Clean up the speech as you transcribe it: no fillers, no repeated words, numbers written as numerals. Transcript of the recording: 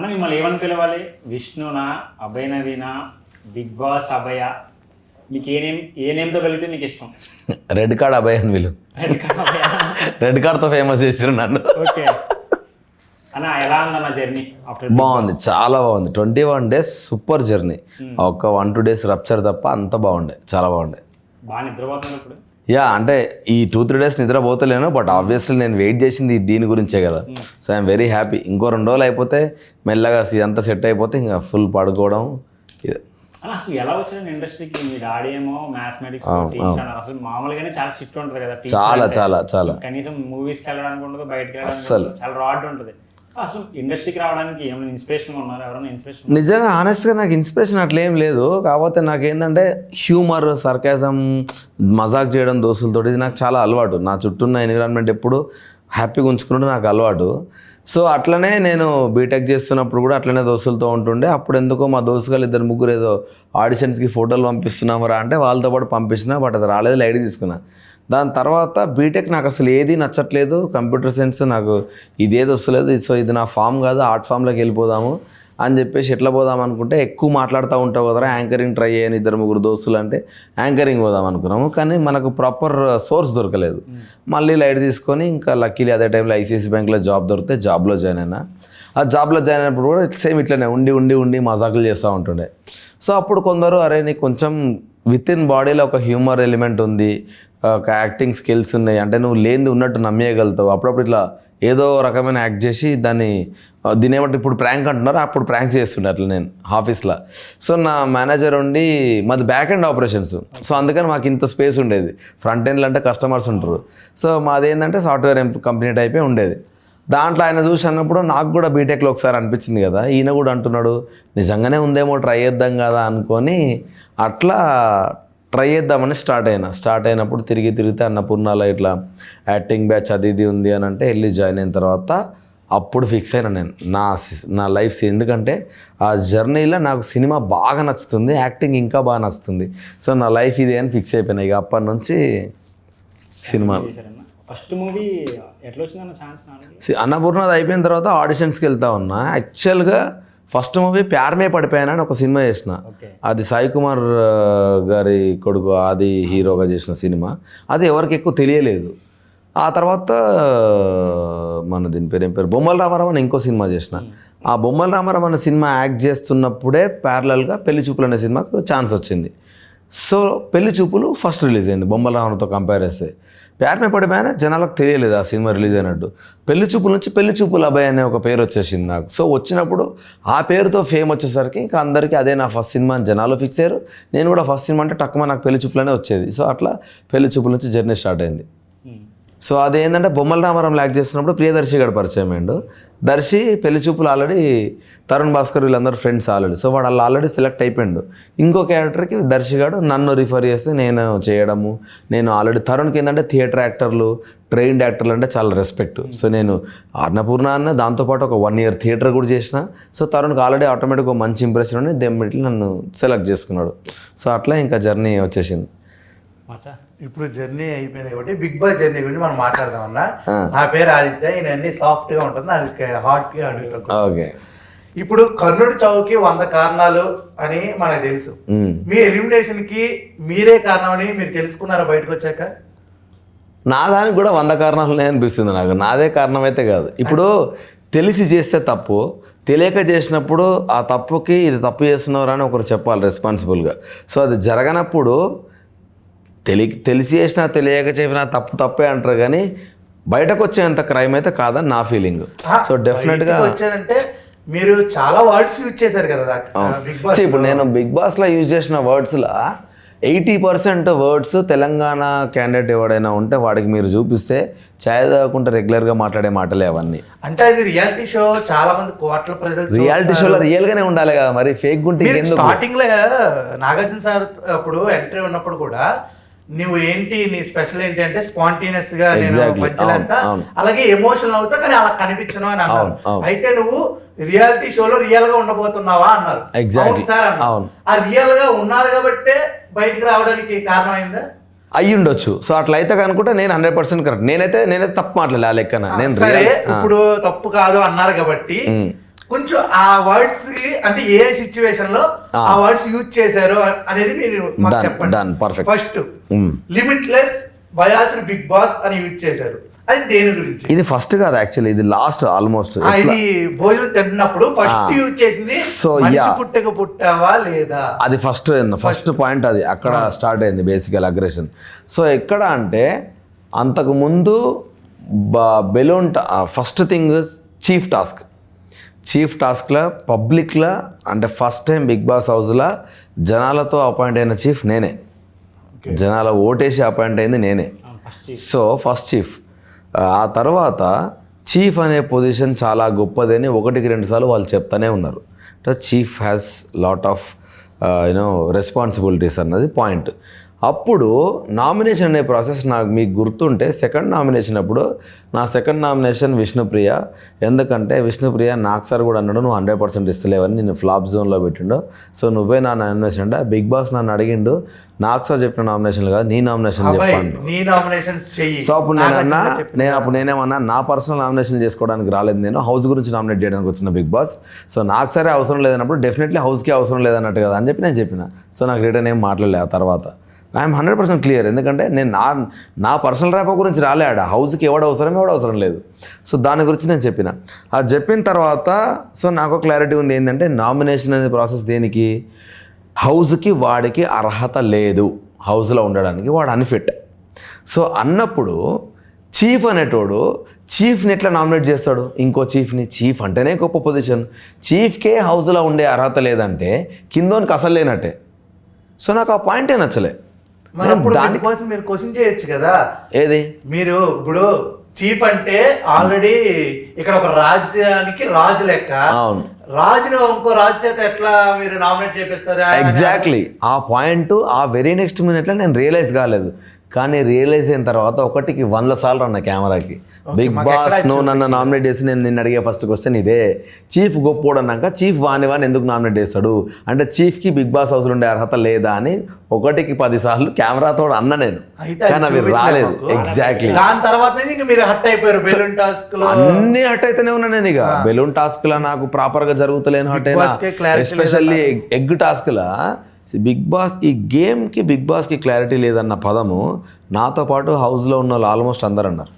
అన్న మిమ్మల్ని ఏమని పిలవాలి? విష్ణునా, అభయ నవీనా, బిగ్ బాస్ అభయ? మీకు ఏ నేమ్తో కలిగితే మీకు ఇష్టం? రెడ్ కార్డ్ అభయ్ అని వీళ్ళు రెడ్ కార్డ్తో ఫేమస్ చేసిన నన్ను. ఓకే అన్న, ఎలా ఉందన్న జర్నీ? బాగుంది, చాలా బాగుంది. 21 days సూపర్ జర్నీ. ఒక 1-2 days రప్చర్ తప్ప అంత బాగుండే, చాలా బాగుండే. బాగా నిద్రపోతుంది ఇప్పుడు? యా, అంటే ఈ 2-3 days నిద్రపోతలేను, బట్ ఆబ్వియస్లీ నేను వెయిట్ చేసింది దీని గురించే కదా. So I'm very happy. ఇంకో 2 రోజులు అయిపోతే మెల్లగా ఇదంతా సెట్ అయిపోతే ఇంకా ఫుల్ పడుకోవడం. ఇది అసలు ఎలా వచ్చిన ఇండస్ట్రీకి? మీ డాడీ ఏమో మ్యాథమెటిక్స్ టీచర్ అన్నారు. అసలు మామూలుగానే చాలా స్ట్రిక్ట్ ఉంటుంది కదా, చాలా చాలా చాలా. కనీసం మూవీస్కి వెళ్ళడానికి ఉండదు, బయటకి వెళ్ళడానికి చాలా రాడ్ ఉంటుంది. అసలు ఇండస్ట్రీకి రావడానికి ఏమైనా ఇన్స్పిరేషన్ ఉన్నారు? ఎవరైనా ఇన్స్పిరేషన్? నిజంగా ఆనెస్ట్గా నాకు ఇన్స్పిరేషన్ అట్లా ఏం లేదు. కాకపోతే నాకేంటంటే హ్యూమర్, సర్కాజం, మజాక్ చేయడం దోస్తులతో ఇది నాకు చాలా అలవాటు. నా చుట్టూ ఉన్న ఎన్విరాన్మెంట్ ఎప్పుడు హ్యాపీగా ఉంచుకుంటే నాకు అలవాటు. సో అట్లనే నేను బీటెక్ చేస్తున్నప్పుడు కూడా అట్లనే దోస్తులతో ఉంటుండే. అప్పుడు ఎందుకో మా దోస్తులు 2-3 ఏదో ఆడిషన్స్కి ఫోటోలు పంపిస్తున్నామరా అంటే వాళ్ళతో పాటు పంపించిన, బట్ అది రాలేదు, లైట్ తీసుకున్నా. దాని తర్వాత బీటెక్ నాకు అసలు ఏది నచ్చట్లేదు, కంప్యూటర్ సైన్స్ నాకు ఇదేది వస్తలేదు. సో ఇది నా ఫామ్ కాదు, ఆర్ట్ ఫామ్లోకి వెళ్ళిపోదాము అని చెప్పేసి ఎట్లా పోదాం అనుకుంటే, ఎక్కువ మాట్లాడుతూ ఉంటావు కదరా, యాంకరింగ్ ట్రై చేయని 2-3 దోస్తులు అంటే యాంకరింగ్ పోదాం అనుకున్నాము. కానీ మనకు ప్రాపర్ సోర్స్ దొరకలేదు. మళ్ళీ లైట్ తీసుకొని ఇంకా లక్కీలీ అదే టైంలో ఐసిఐసి బ్యాంక్లో జాబ్ దొరికితే జాబ్లో జాయిన్ అయినా. ఆ జాబ్లో జాయిన్ అయినప్పుడు కూడా సేమ్ ఇట్లనే ఉండి మజాకులు చేస్తూ ఉంటుండే. సో అప్పుడు కొందరు అరే నీకు కొంచెం విత్ ఇన్ బాడీలో ఒక హ్యూమర్ ఎలిమెంట్ ఉంది, ఒక యాక్టింగ్ స్కిల్స్ ఉన్నాయి, అంటే నువ్వు లేనిది ఉన్నట్టు నమ్మేయగలుగుతావు. అప్పుడప్పుడు ఇట్లా ఏదో రకమైన యాక్ట్ చేసి దీని ఏమంటే ఇప్పుడు ప్రాంక్ అంటున్నారు, అప్పుడు ప్రాంక్స్ చేస్తుండే అట్లా నేను ఆఫీస్లో. సో నా మేనేజర్ ఉండి మాది బ్యాక్ అండ్ ఆపరేషన్స్, సో అందుకని మాకు ఇంత స్పేస్ ఉండేది. ఫ్రంట్ ఎండ్లో అంటే కస్టమర్స్ ఉంటారు, సో మాది ఏంటంటే సాఫ్ట్వేర్ కంపెనీ టైపే ఉండేది. దాంట్లో ఆయన చూసి అన్నప్పుడు నాకు కూడా బీటెక్లో ఒకసారి అనిపించింది కదా, ఈయన కూడా అంటున్నాడు నిజంగానే ఉందేమో ట్రై చేద్దాం కదా అనుకొని అట్లా ట్రై చేద్దామని స్టార్ట్ అయినప్పుడు తిరిగితే అన్నపూర్ణాలో ఇట్లా యాక్టింగ్ బ్యాచ్ అది ఇది ఉంది అని అంటే వెళ్ళి జాయిన్ అయిన తర్వాత అప్పుడు ఫిక్స్ అయినా నేను నా లైఫ్. ఎందుకంటే ఆ జర్నీలో నాకు సినిమా బాగా నచ్చుతుంది, యాక్టింగ్ ఇంకా బాగా నచ్చుతుంది. సో నా లైఫ్ ఇది అని ఫిక్స్ అయిపోయినా. ఇక అప్పటి నుంచి సినిమా. ఫస్ట్ మూవీ ఎట్లా వచ్చిందన్న ఛాన్స్? అన్నపూర్ణది అయిపోయిన తర్వాత ఆడిషన్స్కి వెళ్తా ఉన్నా. యాక్చువల్గా ఫస్ట్ మూవీ ప్యార్ మే పడిపోయాను అని ఒక సినిమా చేసిన. అది సాయి కుమార్ గారి కొడుకు అది హీరోగా చేసిన సినిమా. అది ఎవరికి ఎక్కువ తెలియలేదు. ఆ తర్వాత దీని పేరు ఏం పేరు, బొమ్మల రామారావు అని ఇంకో సినిమా చేసిన. ఆ బొమ్మల రామారావు అనే సినిమా యాక్ట్ చేస్తున్నప్పుడే ప్యారలల్గా పెళ్లి చూపులు అనే సినిమాకు ఛాన్స్ వచ్చింది. సో పెళ్లి చూపులు ఫస్ట్ రిలీజ్ అయింది బొమ్మల రామారావుతో కంపేర్ చేస్తే. ప్యార్ మే పడిపోయినా జనాలకు తెలియలేదు ఆ సినిమా రిలీజ్ అయినట్టు. పెళ్లి చూపుల నుంచి పెళ్లి చూపుల అబ్బాయి అనే ఒక పేరు వచ్చేసింది నాకు. సో వచ్చినప్పుడు ఆ పేరుతో ఫేమ్ వచ్చేసరికి ఇంకా అందరికీ అదే నా ఫస్ట్ సినిమా అని జనాలు ఫిక్స్ అయ్యారు. నేను కూడా ఫస్ట్ సినిమా అంటే తక్కువ నాకు పెళ్లి చూపులనే వచ్చేది. సో అట్లా పెళ్లి చూపుల నుంచి జర్నీ స్టార్ట్ అయింది. సో అదేంటంటే బొమ్మల రామారావు యాక్ట్ చేస్తున్నప్పుడు ప్రియదర్శి గారు పరిచయం అయ్యిండు. దర్శి పెళ్లి చూపులు ఆల్రెడీ తరుణ్ భాస్కర్ వీళ్ళందరూ ఫ్రెండ్స్ ఆల్రెడీ. సో వాడు ఆల్రెడీ సెలెక్ట్ అయిపోయిండు. ఇంకో క్యారెక్టర్కి దర్శి గారు నన్ను రిఫర్ చేస్తే నేను చేయడము. నేను ఆల్రెడీ తరుణ్కి ఏంటంటే థియేటర్ యాక్టర్లు, ట్రైన్డ్ యాక్టర్లు అంటే చాలా రెస్పెక్ట్. సో నేను అన్నపూర్ణ అన్న దాంతోపాటు ఒక 1 year థియేటర్ కూడా చేసిన. సో తరుణ్కి ఆల్రెడీ ఆటోమేటిక్గా మంచి ఇంప్రెషన్ ఉండి దెమ్మటి నన్ను సెలెక్ట్ చేసుకున్నాడు. సో అట్లా ఇంకా జర్నీ వచ్చేసింది. ఇప్పుడు జర్నీ అయిపోయింది కాబట్టి బిగ్ బాస్ జర్నీ గురించి మనం మాట్లాడదాం అన్న. నా పేరు ఆదిత్య, ఈయన అన్ని సాఫ్ట్ గా ఉంటుంది, అది హాట్ గా అడుగుతాం. ఓకే, ఇప్పుడు కర్ణుడి చావుకి 100 కారణాలు అని మనకు తెలుసు. మీ ఎలిమినేషన్ కి మీరే కారణం అని మీరు తెలుసుకున్నారా బయటకు వచ్చాక? నా దానికి కూడా 100 కారణాలు అనిపిస్తుంది నాకు. నాదే కారణం అయితే కాదు. ఇప్పుడు తెలిసి చేస్తే తప్పు, తెలియక చేసినప్పుడు ఆ తప్పుకి ఇది తప్పు చేస్తున్నవారు అని ఒకరు చెప్పాలి రెస్పాన్సిబుల్గా. సో అది జరగనప్పుడు తెలిసి చేసినా తెలియక చెప్పినా తప్పే అంటారు, కానీ బయటకు వచ్చేంత క్రైమ్ అయితే కాదని నా ఫీలింగ్. సో డెఫినెట్గా వచ్చారంటే మీరు చాలా వర్డ్స్ యూజ్ చేశారు కదా బిగ్ బాస్. ఇప్పుడు నేను బిగ్ బాస్లో యూజ్ చేసిన వర్డ్స్లో 80% వర్డ్స్ తెలంగాణ క్యాండిడేట్ ఎవడైనా ఉంటే వాడికి మీరు చూపిస్తే ఛాయ్ తాగకుండా రెగ్యులర్గా మాట్లాడే మాటలే అవన్నీ. అంటే అది రియాలిటీ షో, చాలా మంది కోట్ల ప్రజలు రియాలిటీ షోలో రియల్గానే ఉండాలి కదా, మరి ఫేక్ గుంటే. స్టార్టింగ్ లో నాగార్జున సార్ అప్పుడు ఎంట్రీ ఉన్నప్పుడు కూడా నువ్వు ఏంటి నీ స్పెషల్ ఏంటి అంటే స్పాంటేనియస్ గా నేను పంచలేస్తా, అలాగే ఎమోషనల్ అవుతా, కానీ అలా కనిపించను అని అన్నారు. అయితే నువ్వు రియాలిటీ షోలో రియల్ గా ఉండబోతున్నావా అన్నారు. సార్ అన్నారు. ఆ రియల్ గా ఉన్నారు కాబట్టే బయటకు రావడానికి కారణం అయిందా? అయ్యి ఉండొచ్చు. సో అట్లా అయితే కనుకుంటే నేను 100% కరెక్ట్. నేనైతే తప్పు మాట్లాడలే ఆ లెక్కన. నేను సరే ఇప్పుడు తప్పు కాదు అన్నారు కాబట్టి కొంచెం ఆ వర్డ్స్ అంటే ఏ సిచ్యువేషన్ లో ఆ వర్డ్స్ యూజ్ చేశారు అనేది మీరు మాకు Done, చెప్పండి. done, perfect. First limitless biased big boss అని యూజ్ చేశారు, అది దేని గురించి? ఇది ఫస్ట్ కాదు యాక్చువల్లీ, ఇది లాస్ట్ ఆల్మోస్ట్. ఇది భోజనం తింటున్నప్పుడు ఫస్ట్ యూజ్ చేసింది So, మనిషి yeah. పుట్టక పుట్టావా లేదా, అది ఫస్ట్ పాయింట్, అది అక్కడ స్టార్ట్ అయింది బేసికల్ అగ్రెషన్. సో ఎక్కడ అంటే అంతకుముందు బెలూన్ ఫస్ట్ థింగ్ చీఫ్ టాస్క్లో పబ్లిక్లో అంటే ఫస్ట్ టైం బిగ్ బాస్ హౌస్లో జనాలతో అపాయింట్ అయిన చీఫ్ నేనే, జనాల ఓటేసి అపాయింట్ అయింది నేనే. So first chief. ఆ తర్వాత చీఫ్ అనే పొజిషన్ చాలా గొప్పదని 1-2 సార్లు వాళ్ళు చెప్తానే ఉన్నారు. Chief has lot of responsibilities అన్నది పాయింట్. అప్పుడు నామినేషన్ అనే ప్రాసెస్ నాకు మీకు గుర్తుంటే సెకండ్ నామినేషన్ అప్పుడు నా సెకండ్ నామినేషన్ విష్ణుప్రియ. ఎందుకంటే విష్ణుప్రియ నాకు సార్ కూడా అన్నాడు నువ్వు 100% ఇస్తలేవని, నేను ఫ్లాప్ జోన్లో పెట్టిండు. సో నువ్వే నా నామినేషన్ అంటే బిగ్ బాస్ నన్ను అడిగిండు, నాకు సార్ చెప్పిన నామినేషన్లు కాదు నీ నామినేషన్ చెప్పండి. సో అప్పుడు నేనేమన్నా నా పర్సనల్ నామినేషన్ చేసుకోవడానికి రాలేదు, నేను హౌస్ గురించి నామినేట్ చేయడానికి వచ్చిన బిగ్ బాస్. సో నాకు సరే అవసరం లేదన్నప్పుడు డెఫినెట్లీ హౌస్కి అవసరం లేదన్నట్టు కదా అని చెప్పి నేను చెప్పిన. సో నాకు రిటర్న్ ఏం మాట్లాడలే. ఆ తర్వాత ఐఎమ్ 100% క్లియర్, ఎందుకంటే నేను నా పర్సనల్ ర్యాప్ గురించి రాలేడా, హౌస్కి ఎవడు అవసరం లేదు. సో దాని గురించి నేను చెప్పిన. అది చెప్పిన తర్వాత సో నాకు క్లారిటీ ఉంది ఏంటంటే నామినేషన్ అనే ప్రాసెస్ దేనికి, హౌస్కి వాడికి అర్హత లేదు హౌస్లో ఉండడానికి, వాడు అన్ఫిట్. సో అన్నప్పుడు చీఫ్ అనేటోడు చీఫ్ని ఎట్లా నామినేట్ చేస్తాడు ఇంకో చీఫ్ని? చీఫ్ అంటేనే గొప్ప పొజిషన్, చీఫ్కే హౌస్లో ఉండే అర్హత లేదంటే కిందోనికి అసలు లేనట్టే. సో నాకు ఆ పాయింటే నచ్చలే. దానికోసం మీరు క్వశ్చన్ చేయొచ్చు కదా, ఏది మీరు ఇప్పుడు చీఫ్ అంటే ఆల్రెడీ ఇక్కడ ఒక రాజ్యానికి రాజు లెక్క, రాజుని ఇంకో రాజు చేత ఎట్లా మీరు నామినేట్ చేపిస్తారు? ఎగ్జాక్ట్లీ ఆ పాయింట్ ఆ వెరీ నెక్స్ట్ మినిట్లో నేను రియలైజ్ కాలేదు, కానీ రియలైజ్ అయిన తర్వాత 100 సార్లు అన్న కెమెరాకి, బిగ్ బాస్ నువ్వు నన్ను నామినేట్ చేసి నేను నిన్ను అడిగే ఫస్ట్ క్వశ్చన్ ఇదే, చీఫ్ గొప్పోడు అన్నాక చీఫ్ వాని ఎందుకు నామినేట్ చేస్తాడు అంటే చీఫ్కి బిగ్ బాస్ హౌస్లో ఉండే అర్హత లేదా అని 10 సార్లు కెమెరాతో అన్న నేను, కానీ అవి రాలేదు. ఎగ్జాక్ట్లీ దాని తర్వాత మీరు హట్ అయిపోయారు బెలూన్ టాస్క్ లో. అన్ని హట్ అయితేనే ఉన్నా నేను, ఇక బెలూన్ టాస్క్ లో నాకు ప్రాపర్గా జరుగుతలేను హట్ అయినా, ఎస్పెషల్లీ ఎగ్ టాస్క్ లా బిగ్ బాస్ ఈ గేమ్కి బిగ్ బాస్కి క్లారిటీ లేదన్న పదము నాతో పాటు హౌస్లో ఉన్న వాళ్ళు ఆల్మోస్ట్ అందరు అన్నారు.